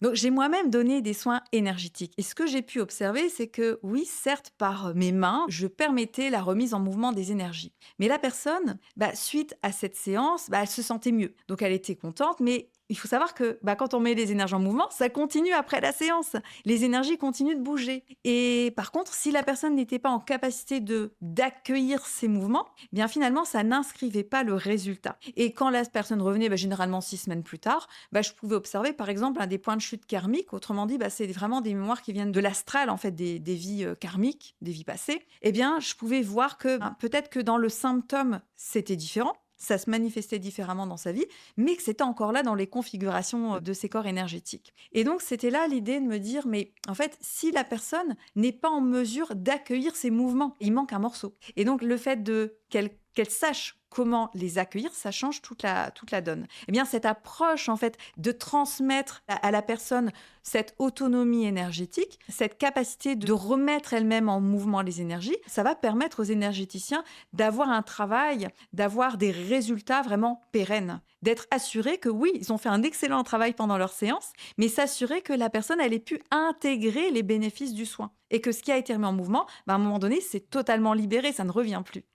Donc, j'ai moi-même donné des soins énergétiques. Et ce que j'ai pu observer, c'est que oui, certes, par mes mains, je permettais la remise en mouvement des énergies. Mais la personne, suite à cette séance, elle se sentait mieux. Donc, elle était contente, mais il faut savoir que quand on met les énergies en mouvement, ça continue après la séance. Les énergies continuent de bouger. Et par contre, si la personne n'était pas en capacité de d'accueillir ces mouvements, eh bien finalement, ça n'inscrivait pas le résultat. Et quand la personne revenait, généralement 6 semaines plus tard, je pouvais observer par exemple un des points de chute karmiques. Autrement dit, c'est vraiment des mémoires qui viennent de l'astral, en fait, des vies karmiques, des vies passées. Eh bien, je pouvais voir que peut-être que dans le symptôme, c'était différent. Ça se manifestait différemment dans sa vie, mais que c'était encore là dans les configurations de ses corps énergétiques. Et donc, c'était là l'idée de me dire, mais en fait, si la personne n'est pas en mesure d'accueillir ses mouvements, il manque un morceau. Et donc, le fait de qu'elle sache comment les accueillir, ça change toute la donne. Eh bien, cette approche, en fait, de transmettre à la personne cette autonomie énergétique, cette capacité de remettre elle-même en mouvement les énergies, ça va permettre aux énergéticiens d'avoir un travail, d'avoir des résultats vraiment pérennes, d'être assurés que oui, ils ont fait un excellent travail pendant leur séance, mais s'assurer que la personne, elle ait pu intégrer les bénéfices du soin et que ce qui a été remis en mouvement, à un moment donné, c'est totalement libéré, ça ne revient plus.